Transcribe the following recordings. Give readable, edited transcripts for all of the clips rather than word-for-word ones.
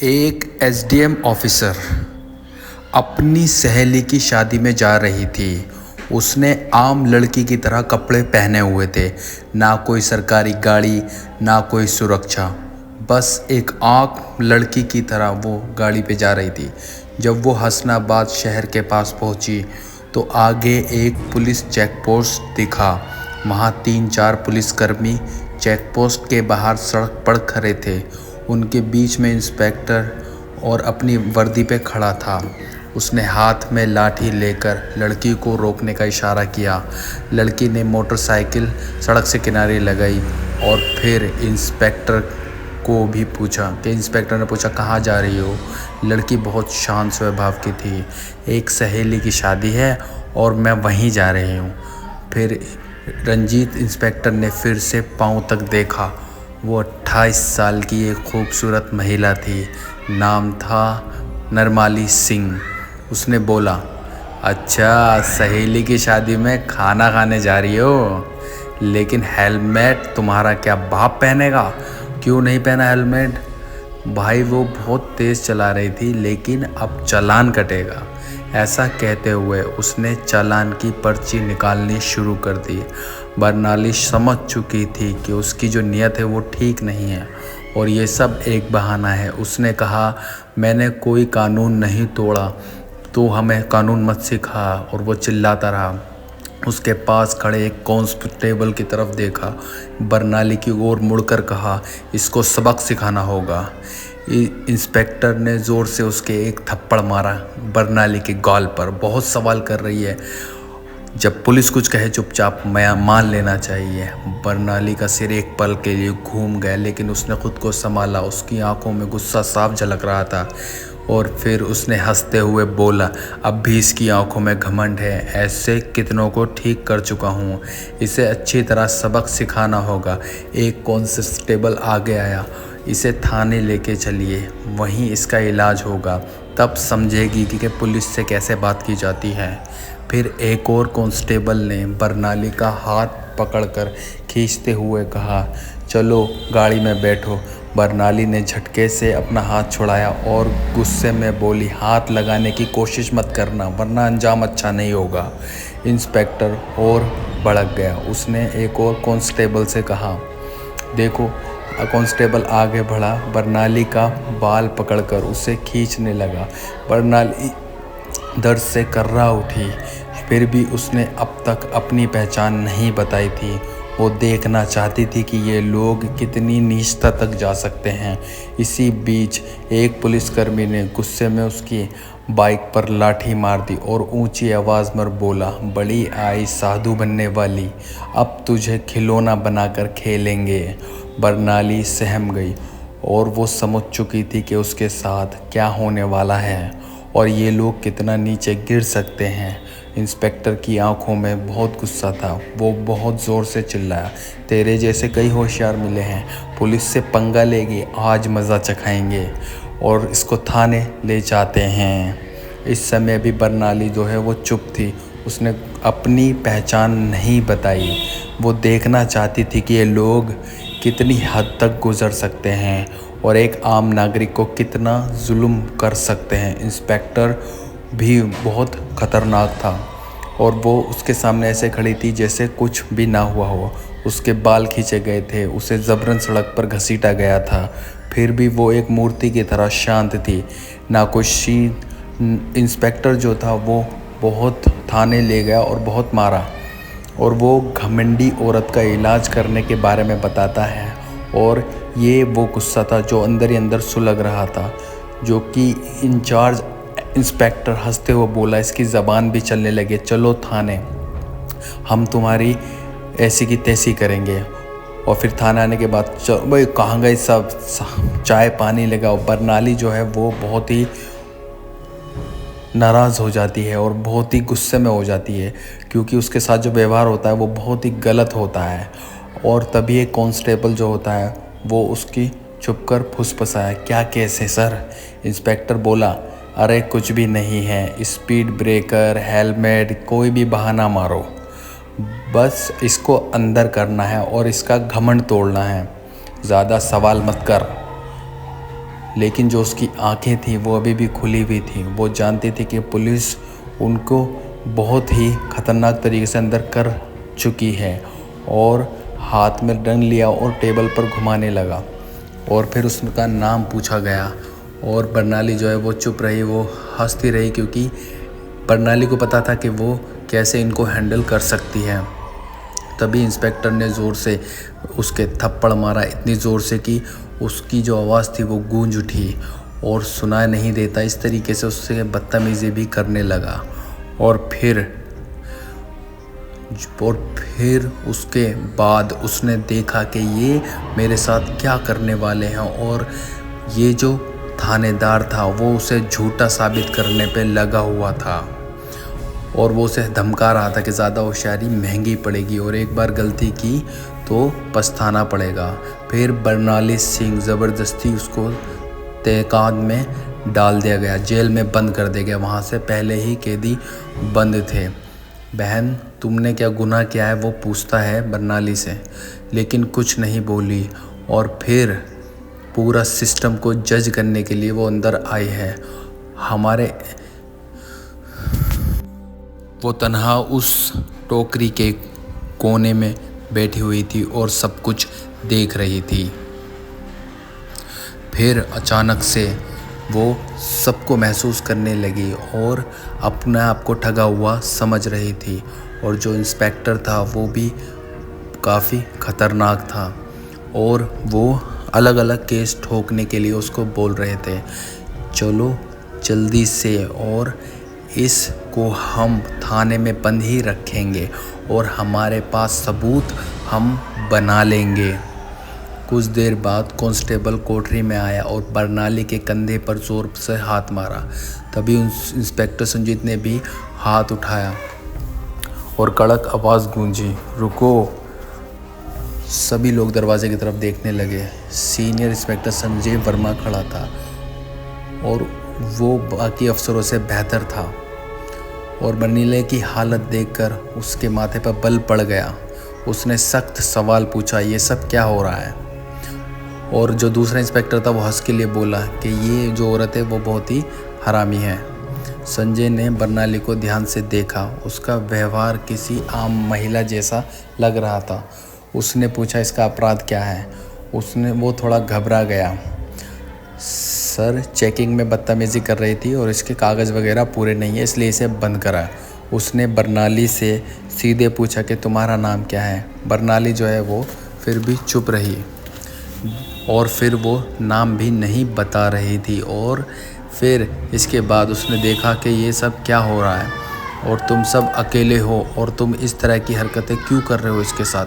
एक SDM officer अपनी सहेली की शादी में जा रही थी। उसने आम लड़की की तरह कपड़े पहने हुए थे, ना कोई सरकारी गाड़ी, ना कोई सुरक्षा, बस एक आम लड़की की तरह वो गाड़ी पे जा रही थी। जब वो हसनाबाद शहर के पास पहुंची तो आगे एक पुलिस चेकपोस्ट दिखा। वहाँ 3-4 पुलिसकर्मी चेकपोस्ट के बाहर सड़क पर खड़े थे। उनके बीच में इंस्पेक्टर और अपनी वर्दी पे खड़ा था। उसने हाथ में लाठी लेकर लड़की को रोकने का इशारा किया। लड़की ने मोटरसाइकिल सड़क से किनारे लगाई और फिर इंस्पेक्टर ने पूछा कहाँ जा रही हो। लड़की बहुत शांत स्वभाव की थी। एक सहेली की शादी है और मैं वहीं जा रही हूँ। फिर रंजीत इंस्पेक्टर ने फिर से पाँव तक देखा। वो 28 साल की एक खूबसूरत महिला थी। नाम था नरमाली सिंह। उसने बोला, अच्छा, सहेली की शादी में खाना खाने जा रही हो, लेकिन हेलमेट तुम्हारा क्या बाप पहनेगा? क्यों नहीं पहना हेलमेट? भाई वो बहुत तेज़ चला रही थी, लेकिन अब चालान कटेगा। ऐसा कहते हुए उसने चालान की पर्ची निकालनी शुरू कर दी। बरनाली समझ चुकी थी कि उसकी जो नीयत है वो ठीक नहीं है और ये सब एक बहाना है। उसने कहा, मैंने कोई कानून नहीं तोड़ा, तो हमें कानून मत सिखा। और वो चिल्लाता रहा। उसके पास खड़े एक कांस्टेबल की तरफ देखा। बरनाली की ओर मुड़कर कहा, इसको सबक सिखाना होगा। इंस्पेक्टर ने ज़ोर से उसके एक थप्पड़ मारा बरनाली के गाल पर। बहुत सवाल कर रही है, जब पुलिस कुछ कहे चुपचाप मान लेना चाहिए। बरनाली का सिर एक पल के लिए घूम गया, लेकिन उसने खुद को संभाला। उसकी आंखों में गुस्सा साफ झलक रहा था और फिर उसने हंसते हुए बोला, अब भी इसकी आंखों में घमंड है। ऐसे कितनों को ठीक कर चुका हूँ, इसे अच्छी तरह सबक सिखाना होगा। एक कांस्टेबल आगे आया, इसे थाने लेके चलिए, वहीं इसका इलाज होगा, तब समझेगी कि पुलिस से कैसे बात की जाती है। फिर एक और कांस्टेबल ने बरनाली का हाथ पकड़कर खींचते हुए कहा, चलो गाड़ी में बैठो। बरनाली ने झटके से अपना हाथ छुड़ाया और गुस्से में बोली, हाथ लगाने की कोशिश मत करना, वरना अंजाम अच्छा नहीं होगा। इंस्पेक्टर और भड़क गया। उसने एक और कांस्टेबल से कहा, देखो। कांस्टेबल आगे बढ़ा, बरनाली का बाल पकड़कर उसे खींचने लगा। बरनाली दर्द से कर्रा उठी। फिर भी उसने अब तक अपनी पहचान नहीं बताई थी। वो देखना चाहती थी कि ये लोग कितनी नीचता तक जा सकते हैं। इसी बीच एक पुलिसकर्मी ने गुस्से में उसकी बाइक पर लाठी मार दी और ऊंची आवाज़ में बोला, बड़ी आई साधु बनने वाली, अब तुझे खिलौना बनाकर खेलेंगे। बरनाली सहम गई और वो समझ चुकी थी कि उसके साथ क्या होने वाला है और ये लोग कितना नीचे गिर सकते हैं। इंस्पेक्टर की आंखों में बहुत गुस्सा था। वो बहुत ज़ोर से चिल्लाया, तेरे जैसे कई होशियार मिले हैं, पुलिस से पंगा लेगी, आज मज़ा चखाएंगे और इसको थाने ले जाते हैं। इस समय भी बरनाली जो है वो चुप थी। उसने अपनी पहचान नहीं बताई। वो देखना चाहती थी कि ये लोग कितनी हद तक गुजर सकते हैं और एक आम नागरिक को कितना जुल्म कर सकते हैं। इंस्पेक्टर भी बहुत ख़तरनाक था और वो उसके सामने ऐसे खड़ी थी जैसे कुछ भी ना हुआ हो। उसके बाल खींचे गए थे, उसे ज़बरन सड़क पर घसीटा गया था, फिर भी वो एक मूर्ति की तरह शांत थी, ना कुछ शीन। इंस्पेक्टर जो था वो बहुत थाने ले गया और बहुत मारा और वो घमंडी औरत का इलाज करने के बारे में बताता है। और ये वो गुस्सा था जो अंदर ही अंदर सुलग रहा था, जो कि इंचार्ज इंस्पेक्टर हंसते हुए बोला, इसकी ज़बान भी चलने लगे, चलो थाने, हम तुम्हारी ऐसी की तैसी करेंगे। और फिर थाने आने के बाद भाई कहाँ गए सब, चाय पानी लगाओ। बरनाली जो है वो बहुत ही नाराज़ हो जाती है और बहुत ही गुस्से में हो जाती है, क्योंकि उसके साथ जो व्यवहार होता है वो बहुत ही गलत होता है। और तभी एक कांस्टेबल जो होता है वो उसकी छुप कर फुसफुसाया, क्या केस है सर? इंस्पेक्टर बोला, अरे कुछ भी नहीं है, स्पीड ब्रेकर, हेलमेट, कोई भी बहाना मारो, बस इसको अंदर करना है और इसका घमंड तोड़ना है, ज़्यादा सवाल मत कर। लेकिन जो उसकी आंखें थी वो अभी भी खुली हुई थी। वो जानती थी कि पुलिस उनको बहुत ही ख़तरनाक तरीके से अंदर कर चुकी है, और हाथ में डंड लिया और टेबल पर घुमाने लगा। और फिर उसका नाम पूछा गया और बर्नाली जो है वो चुप रही, वो हंसती रही, क्योंकि बर्नाली को पता था कि वो कैसे इनको हैंडल कर सकती है। तभी इंस्पेक्टर ने ज़ोर से उसके थप्पड़ मारा, इतनी ज़ोर से कि उसकी जो आवाज़ थी वो गूंज उठी और सुनाई नहीं देता। इस तरीके से उससे बदतमीज़ी भी करने लगा। और फिर उसके बाद उसने देखा कि ये मेरे साथ क्या करने वाले हैं, और ये जो थानेदार था वो उसे झूठा साबित करने पे लगा हुआ था, और वो उसे धमका रहा था कि ज़्यादा होशियारी महंगी पड़ेगी और एक बार गलती की तो पछताना पड़ेगा। फिर बर्नाली सिंह ज़बरदस्ती उसको तहखाने में डाल दिया गया, जेल में बंद कर दिया गया। वहाँ से पहले ही कैदी बंद थे। बहन, तुमने क्या गुनाह किया है, वो पूछता है बर्नाली से, लेकिन कुछ नहीं बोली। और फिर पूरा सिस्टम को जज करने के लिए वो अंदर आई है। वो तन्हा उस टोकरी के कोने में बैठी हुई थी और सब कुछ देख रही थी। फिर अचानक से वो सबको महसूस करने लगी और अपने आप को ठगा हुआ समझ रही थी। और जो इंस्पेक्टर था वो भी काफ़ी ख़तरनाक था, और वो अलग अलग केस ठोकने के लिए उसको बोल रहे थे, चलो जल्दी से, और इसको हम थाने में बंद ही रखेंगे और हमारे पास सबूत हम बना लेंगे। कुछ देर बाद कांस्टेबल कोठरी में आया और बर्नाली के कंधे पर जोर से हाथ मारा। तभी इंस्पेक्टर संजीत ने भी हाथ उठाया और कड़क आवाज़ गूंजी, रुको। सभी लोग दरवाजे की तरफ देखने लगे। सीनियर इंस्पेक्टर संजय वर्मा खड़ा था और वो बाकी अफसरों से बेहतर था, और बर्नाली की हालत देखकर उसके माथे पर बल पड़ गया। उसने सख्त सवाल पूछा, ये सब क्या हो रहा है? और जो दूसरा इंस्पेक्टर था वो हंस के लिए बोला कि ये जो औरत है वो बहुत ही हरामी है। संजय ने बर्नाली को ध्यान से देखा। उसका व्यवहार किसी आम महिला जैसा लग रहा था। उसने पूछा, इसका अपराध क्या है? वो थोड़ा घबरा गया। सर, चेकिंग में बदतमीज़ी कर रही थी और इसके कागज़ वगैरह पूरे नहीं है, इसलिए इसे बंद करा। उसने बर्नाली से सीधे पूछा कि तुम्हारा नाम क्या है? बर्नाली जो है वो फिर भी चुप रही, और फिर वो नाम भी नहीं बता रही थी। और फिर इसके बाद उसने देखा कि ये सब क्या हो रहा है, और तुम सब अकेले हो, और तुम इस तरह की हरकतें क्यों कर रहे हो इसके साथ,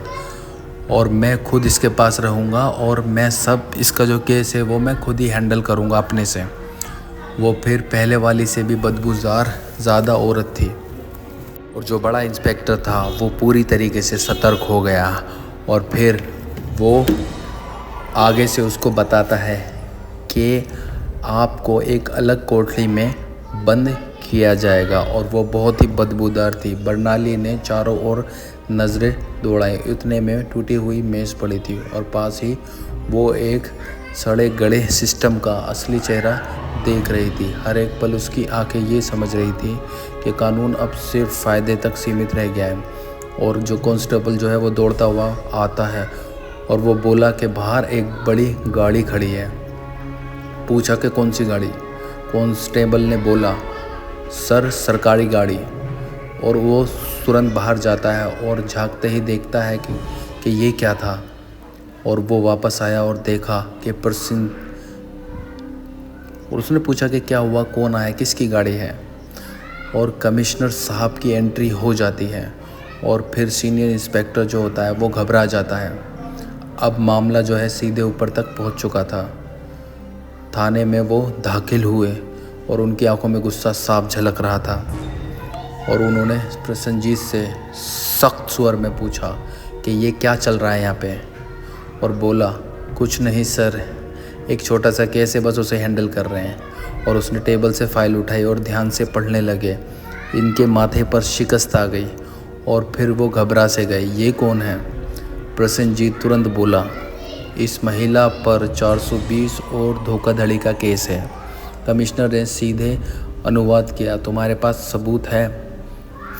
और मैं खुद इसके पास रहूँगा, और मैं सब इसका जो केस है वो मैं खुद ही हैंडल करूँगा अपने से। वो फिर पहले वाली से भी बदबूदार ज़्यादा औरत थी, और जो बड़ा इंस्पेक्टर था वो पूरी तरीके से सतर्क हो गया। और फिर वो आगे से उसको बताता है कि आपको एक अलग कोठरी में बंद किया जाएगा, और वो बहुत ही बदबूदार थी। बर्नाली ने चारों ओर नज़रें दौड़ाई। इतने में टूटी हुई मेज़ पड़ी थी, और पास ही वो एक सड़े गड़े सिस्टम का असली चेहरा देख रही थी। हर एक पल उसकी आंखें ये समझ रही थी कि कानून अब सिर्फ फ़ायदे तक सीमित रह गया है। और जो कांस्टेबल जो है वो दौड़ता हुआ आता है, और वो बोला कि बाहर एक बड़ी गाड़ी खड़ी है। पूछा कि कौन सी गाड़ी? कांस्टेबल ने बोला, सर, सरकारी गाड़ी। और वो तुरंत बाहर जाता है और झांकते ही देखता है कि ये क्या था। और वो वापस आया और देखा कि प्रसिद्ध, और उसने पूछा कि क्या हुआ, कौन आया, किसकी गाड़ी है? और कमिश्नर साहब की एंट्री हो जाती है। और फिर सीनियर इंस्पेक्टर जो होता है वो घबरा जाता है। अब मामला जो है सीधे ऊपर तक पहुंच चुका था। थाने में वो दाखिल हुए और उनकी आंखों में गुस्सा साफ झलक रहा था, और उन्होंने प्रसन्नजीत से सख्त स्वर में पूछा कि ये क्या चल रहा है यहाँ पे? और बोला, कुछ नहीं सर, एक छोटा सा केस है, बस उसे हैंडल कर रहे हैं। और उसने टेबल से फाइल उठाई और ध्यान से पढ़ने लगे। इनके माथे पर शिकस्त आ गई और फिर वो घबरा से गए। ये कौन है? प्रसन्नजीत तुरंत बोला, इस महिला पर 420 और धोखाधड़ी का केस है। कमिश्नर ने सीधे अनुवाद किया, तुम्हारे पास सबूत है?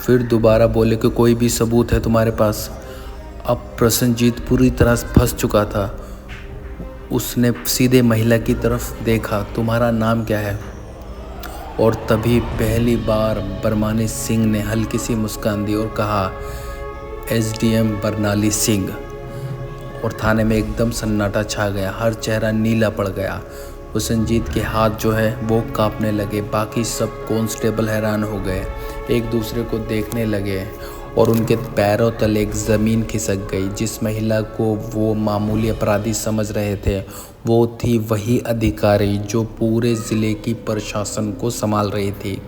फिर दोबारा बोले कि कोई भी सबूत है तुम्हारे पास? अब प्रसन्नजीत पूरी तरह फंस चुका था। उसने सीधे महिला की तरफ देखा, तुम्हारा नाम क्या है? और तभी पहली बार बरमानी सिंह ने हल्की सी मुस्कान दी और कहा, एसडीएम बरनाली सिंह। और थाने में एकदम सन्नाटा छा गया, हर चेहरा नीला पड़ गया। प्रसन्नजीत के हाथ जो है वो कांपने लगे। बाकी सब कांस्टेबल हैरान हो गए, एक दूसरे को देखने लगे और उनके पैरों तले एक ज़मीन खिसक गई। जिस महिला को वो मामूली अपराधी समझ रहे थे वो थी वही अधिकारी जो पूरे ज़िले की प्रशासन को संभाल रही थी।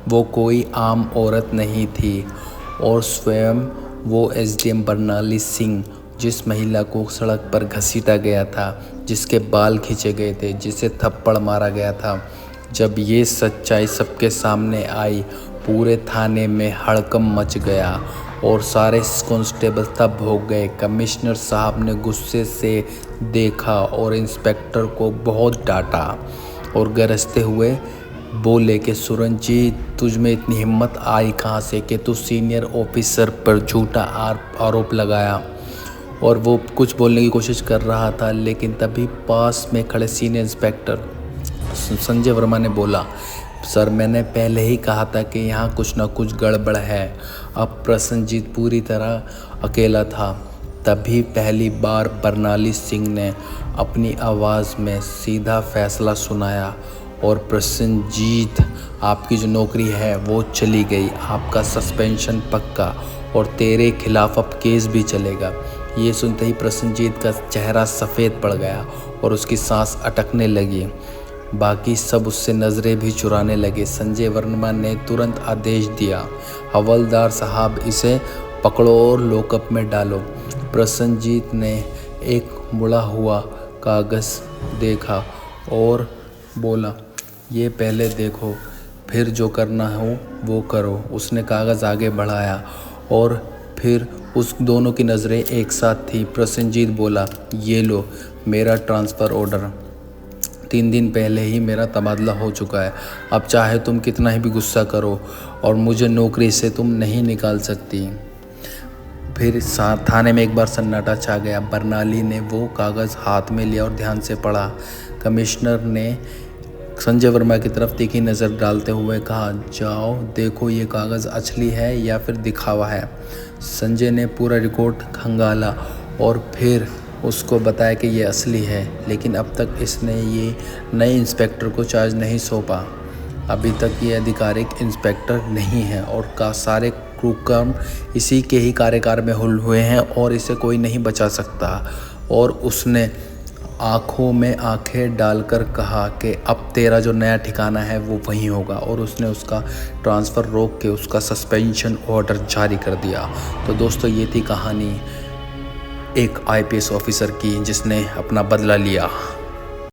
वो कोई आम औरत नहीं थी और स्वयं वो एसडीएम बरनाली सिंह, जिस महिला को सड़क पर घसीटा गया था, जिसके बाल खींचे गए थे, जिसे थप्पड़ मारा गया था। जब ये सच्चाई सबके सामने आई पूरे थाने में हड़कंप मच गया और सारे कांस्टेबल तब हो गए। कमिश्नर साहब ने गुस्से से देखा और इंस्पेक्टर को बहुत डांटा और गरजते हुए बोले कि सुरंजीत, तुझ में इतनी हिम्मत आई कहाँ से कि तू सीनियर ऑफिसर पर झूठा आरोप लगाया? और वो कुछ बोलने की कोशिश कर रहा था, लेकिन तभी पास में खड़े सीनियर इंस्पेक्टर संजय वर्मा ने बोला, सर मैंने पहले ही कहा था कि यहाँ कुछ ना कुछ गड़बड़ है। अब प्रसन्नजीत पूरी तरह अकेला था। तभी पहली बार बरनाली सिंह ने अपनी आवाज़ में सीधा फैसला सुनाया और प्रसन्नजीत, आपकी जो नौकरी है वो चली गई, आपका सस्पेंशन पक्का और तेरे खिलाफ अब केस भी चलेगा। ये सुनते ही प्रसन्नजीत का चेहरा सफ़ेद पड़ गया और उसकी सांस अटकने लगी। बाकी सब उससे नज़रें भी चुराने लगे। संजय वर्मा ने तुरंत आदेश दिया, हवलदार साहब इसे पकड़ो और लॉकअप में डालो। प्रसन्नजीत ने एक मुड़ा हुआ कागज़ देखा और बोला, ये पहले देखो, फिर जो करना हो वो करो। उसने कागज़ आगे बढ़ाया और फिर उस दोनों की नज़रें एक साथ थी। प्रसन्नजीत बोला, ये लो मेरा ट्रांसफ़र ऑर्डर, 3 दिन पहले ही मेरा तबादला हो चुका है। अब चाहे तुम कितना ही भी गुस्सा करो और मुझे नौकरी से तुम नहीं निकाल सकती। फिर थाने में एक बार सन्नाटा छा गया। बरनाली ने वो कागज़ हाथ में लिया और ध्यान से पढ़ा। कमिश्नर ने संजय वर्मा की तरफ तीखी नज़र डालते हुए कहा, जाओ देखो ये कागज़ असली है या फिर दिखावा है। संजय ने पूरा रिकॉर्ड खंगाला और फिर उसको बताया कि ये असली है, लेकिन अब तक इसने ये नए इंस्पेक्टर को चार्ज नहीं सौंपा। अभी तक ये आधिकारिक इंस्पेक्टर नहीं है और सारे कुकर्म इसी के ही कार्यकाल में हुए हैं और इसे कोई नहीं बचा सकता। और उसने आँखों में आंखें डालकर कहा कि अब तेरा जो नया ठिकाना है वो वहीं होगा, और उसने उसका ट्रांसफ़र रोक के उसका सस्पेंशन ऑर्डर जारी कर दिया। तो दोस्तों ये थी कहानी एक आईपीएस ऑफिसर की जिसने अपना बदला लिया।